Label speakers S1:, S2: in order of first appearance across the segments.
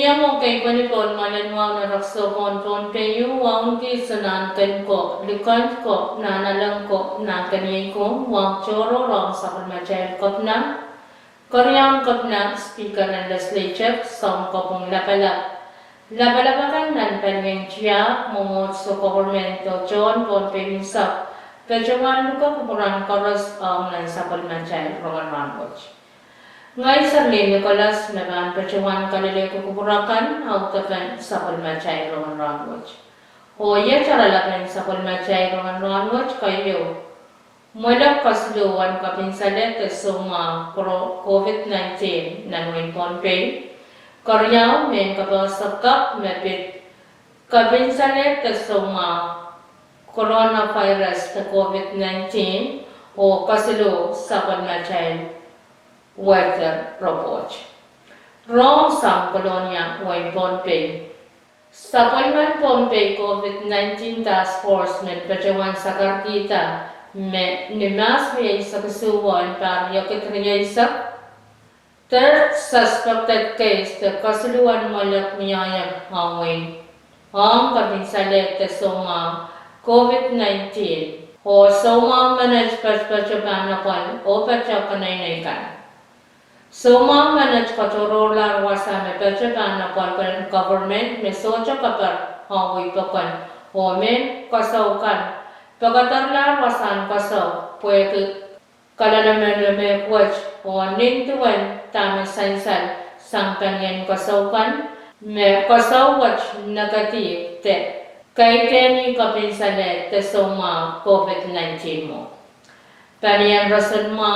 S1: Niamo kay panipon malanwaw na rakso konton kayo waun ki sanankan ko likan ko nanalang ko na kaniyay ko wang choro rong sa kalmachayal kop na Korean kop na speaker ng legislature sa kopong lapalapakan ng pengencia mumot sa kokormento John Ponpemisap Pejawan ko kumurang koros ang ng sa kalmachayal Roman Ranwich. Ngay sa Nicolas naman Pejawan kalile ko kuburakan autakan sa kalmachay Roman Ranwich. O iya charalakan sa kalmachay Roman Ranwich kayo. Mula kasluan kapinsalet suma COVID-19 nanwin Pompey. Karyaw men kapasakap mepit kapinsalet suma coronavirus na COVID-19 o kaslo sa kalmachay weather report. Rong sang kolonya Wayne Pompey. Sa Palman Pompey COVID-19 Task Force med Pejawan sa Karkita ni mas may sa kasuwan para yakitriya isa. Third suspected case the kasuluan malak miyayag hangwin. Ang kabinsalet soma COVID-19 o soma manage Pejawan o Pejawan kan. Soma manage katorolar wasa me Pejawan na palkan government me soja kapar hawi pakan o men kasaukan pagatarlar wasan kasaw puwede kalalaman me kwach o nintuan tama sainsan sang kanyan kasaukan me kasawach negative te kay teni kapinsanet te soma COVID-19 mo. Paniyan rason mo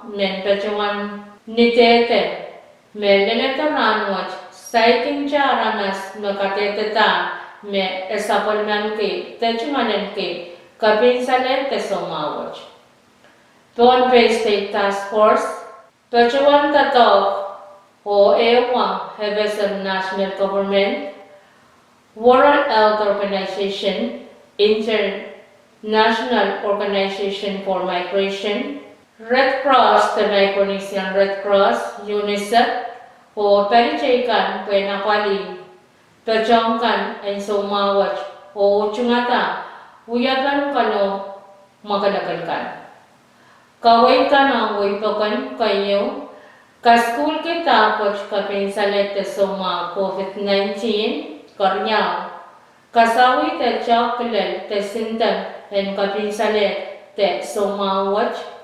S1: men Pejawan Nitete, meleneta ranwach, saiting charamas makateta me esapolman ke, techumanen ke, kapinsalet te somawach. Pompey State Task Force, Pejawan tatok o EWA, Hebesan National Government, World Health Organization, International Organization for Migration, Red Cross, the Micronesian Red Cross, UNICEF, o Perichaykan, Penapali, Pejangkan, and Somawach, o Chungata, Uyagan Kano, Magalakalkan. Kaway ka na wipakan kayo, kaskul kita coach kapinsalet soma COVID-19, Karnyaw, kasawi te chocolate te sindam, and kapinsalet te Somawach,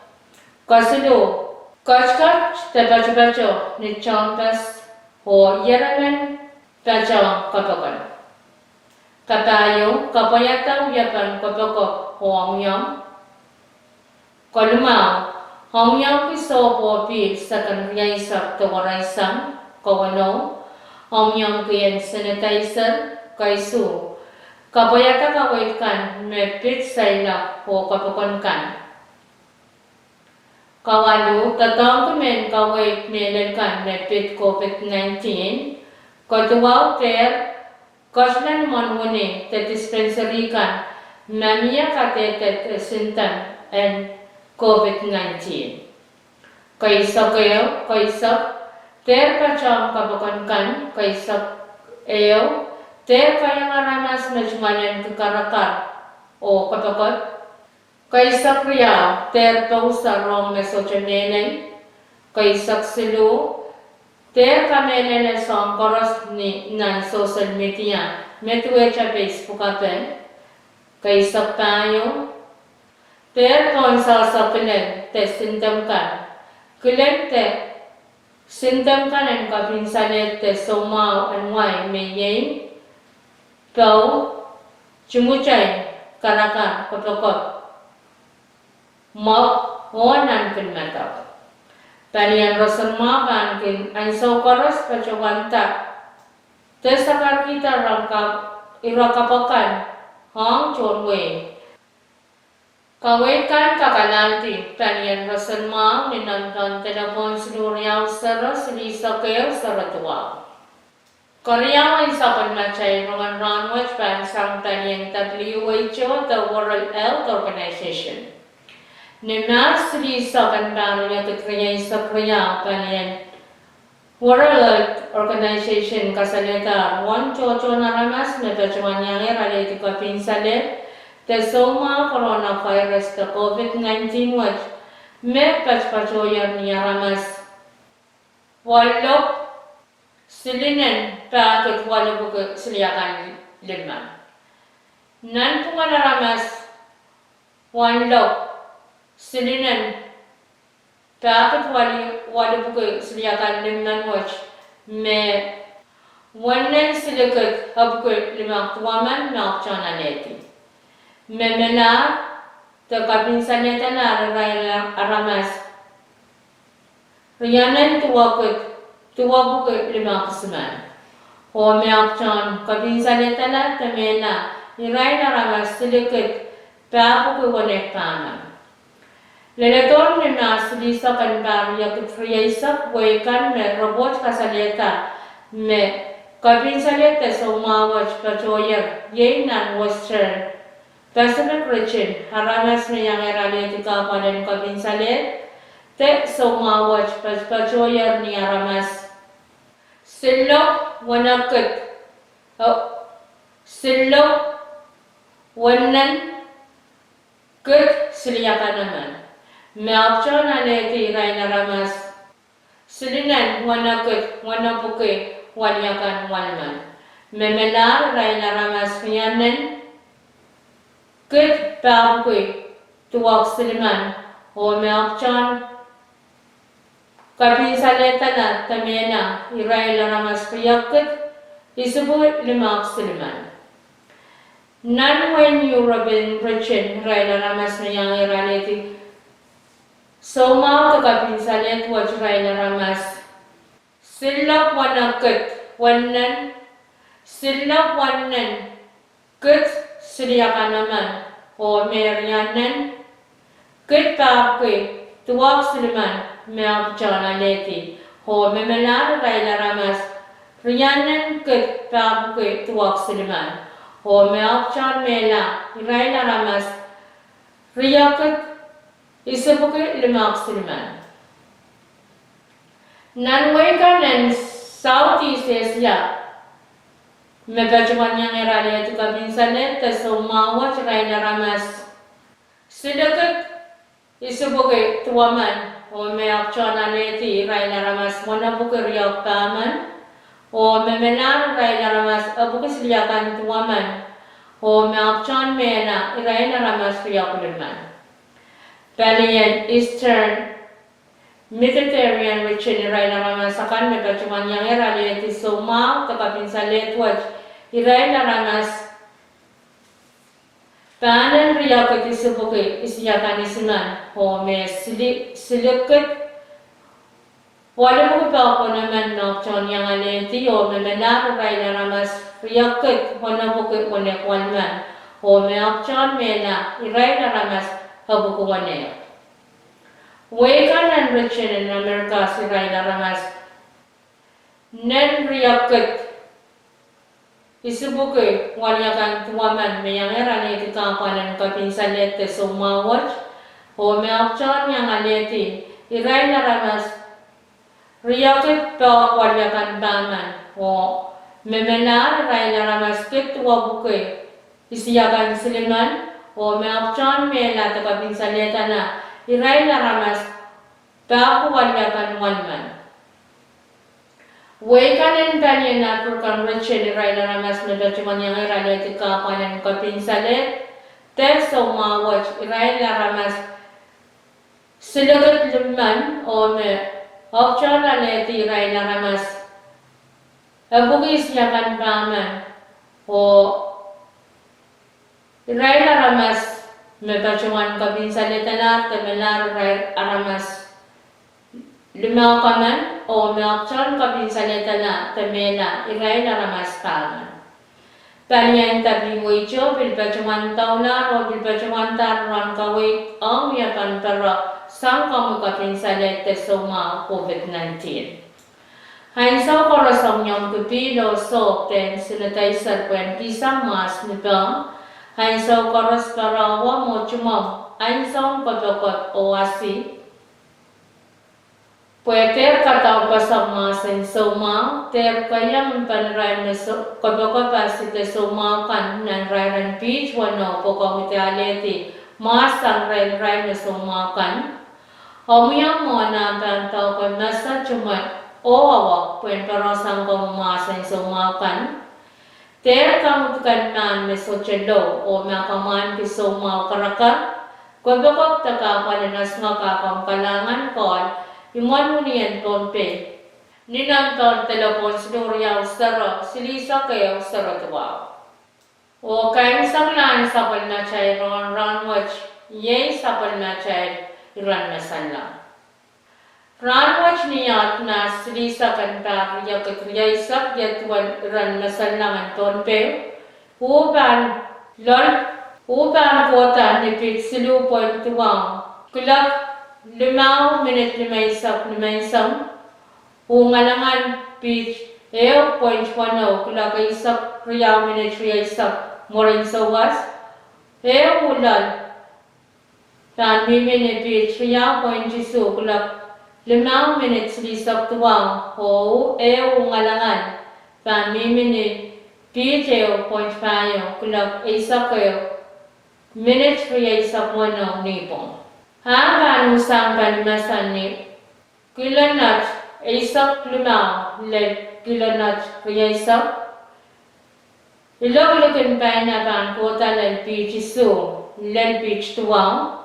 S1: Kasilo, kachkach te bacho ni champas o yeramen pachang kapakan. Kapayo, kapayataw yapan kapakok o amyam. Kalumao, amyam piso po pil sa kanriyaisak tawaraisang kawano, amyam kiyan sanitizer kaisu. Kapayata kawait kan me pit sayla o kapakan kan. Kawalu, tatang kumen kawait melenkan mepit COVID-19, katuwaw ter, kaslan manwune te dispensary kan, mamia katetet sintam and COVID-19. Kaysa kayo, kaysa, ter pacham kabakan kan, kaysa eyo, ter kayang aramas majmanan kakarakar o kabakat, Kaysa kriya, ter pausa rong na sochamelay, kaysa silu, ter kamelay na song koros ni nan social media, metuwecha Facebook apen, kaysa tayo, ter konsa sa kilen, te sindam kan, kilen te, sindam kan ang kapinsanet te somaw anway mayay, pau, chumuchay, karakan, kapakot, Mak onan kin mata. Tanian rosan makan kin anso koros pacawanta. Tesakar kita rangkap irakapakan hang chonwe. Kawaikan kakalanti tanian rosan ma minantan telepon seluruh saras lisa keo saratua. Korea ay sapan machay Roman Ranwich pansang tanian WHO, the World Health Organization. Nimas di sa kanbano niya kitriyay sa kriya kaniyan World Organization kasaleta wan chocho na ramas me pachuan yang rale ti kapinsale te soma coronavirus te COVID-19 wach me pachoyan ni ramas walok silinen paket walu buke siliakan lima nan pungana ramas walok silinen paket walu buke siliakan lima wach me wannan silikat habke lima tuaman me akchana leti me mena te kapinsaneta na ramas riyanan tuwa buke lima kisman ho me akchan kapinsaneta na te mena iray na ramas silikat pabuke wanek paman Leletor ni nasilisa kan baria kutriyaisa wekan me robot kasaleta me kapinsaleta somawach pachoyer yainan western Pacific region haramas me yang eraleti kapanen kapinsalet te somawach pachoyer ni aramas silok wanakat silok wanan kut siliyakan naman me apchon aleti rai naramas silinan wanakut wanabuke walyakan walman me melar rai naramas yanen kut pabuke tuwak siliman o me apchon kapinsaleta na tamena irai naramas yakut isubu limak siliman nan when you robin richin rai naramas yang iraleti Soma to kapinsalet wajray na ramas. Silap wanakat wanan. Silap wanan. Kut siliyakan naman. O meryanan. Kut paapke. Tuwak siliman. Meak jana leti. O memelar ray na ramas. Riyanan kut paapke. Tuwak siliman. O meak jan mela. Ray na ramas. Riyakat Isabuke limak siliman. Nanweka nan Southeast Asia. Megajuan yang erale tu kabinsanet te somawat rai ramas. Sidakat isabuke tuaman o meak chona leti rai ramas mona buke riak paman o memenar rai ramas abuke siliakan tuaman o meak chon mena rai ramas riak liman. Balian Eastern Mediterranean region iray na ramasakan may bacuman yang erali iti soma kapinsalet waj iray na ramas panan riyak iti subuke isiyakan isiman o may silikit wala mo pa ako naman no chon yang alenti o may menar iray na ramas riyakit wana buke unek walman o may akchon mena iray na ramas habukuwane. Wekan and Richin in America siray na ramas. Nen riyakit. Isubuke walyakan tuaman mayang erani tikampanan kapinsalet te sumawat. O meakchan yang aleti. Iray na ramas. Riyakit pa walyakan baman. O memenar iray na ramas kit tuwabuke. Isiyakan siliman. O meakchan mela te kapinsaleta na. Iray na ramas, paku walyakan walman. Wekan and banyan na purkan richin iray na ramas na bacuman yang iray na tikapanan kapinsalet. Te somawat iray na ramas. Silagat liman o me option aleti iray na ramas. Abugis yakan paman o iray na ramas. Me bacuman kapinsaleta na temelar aramas lima kaman o me akchan kapinsaleta na temena iray na ramas kaman. Panyan tabi wicho bil bacuman tauna o bil bacuman taruan kawit ang yapan para sang kamu kapinsaleta soma COVID-19. Hainsaw korasong nyong kupilo so ten sanitizer kwen kisang mas nipang Hainsaw koros karawa mo chumam, ainsaw kodokot o asi. Puede kata pasama sen soma ter kayam panrai meso kopo pasite soma kan nan rai beach wano poko mitialeti mas sang rai mesoma kan omiyang mo na tantau ko nasa cuma owa puen parasang ko mas sen soma kan ter kamu kan nan meso cendo o makaman ki soma karaka kopo taka pananas ngakakam kalangan kon Iman unian tonpe. Ninang ton telepon sinuriyaw saro, silisa kayaw saro tuwa. O kain sanglan sapal na chay ron wach, yay sapal na chay iran masala. Ran wach niyat na silisa kantar yakit yaysak yatuan iran masala man tonpe. Uban kota nipit silu point tuwang. Kulak 5 minit 5 isang ungalangan pitch point 1 kula kay isak 3 minit 3 isak morin sawas ulan tan minit pitch 3 point 2 kula 5 minit isak tuwang ungalangan tan minit pitch point 5 kula isak minit 3 isak 1 nipong Haba nusang panimasan ni kilanat isak lima le kilanat kaya isak ilog-login pa na pan kota len beach isu len beach tuwang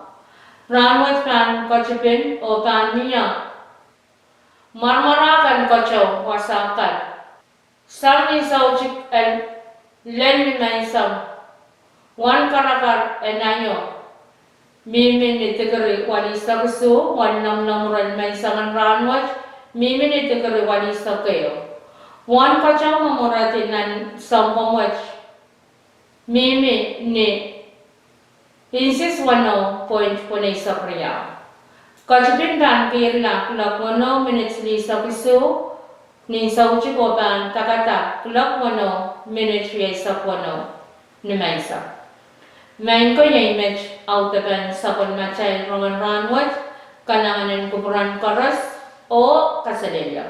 S1: ranwat pan kachapin o pan niya marmarakan kachaw wasakan sang isaw chik len lima isang wan karakar enayo Mimin itigari wali saksu, wan ran may sangan ranwat, mimin itigari wali sakayo. Wan kachaw mamuratin nan sampamwat, mimi ni insis 1 point punay sakriya. Kachapin ban pirla, kulak 1 minutes li sakisu, ni sauchi ko ban takata, kulak 1 minutes li sakwano, ni may sak. Main ko yung image out ban sapon machay roman ranwat kalanganin kuburan karas o kasalilya.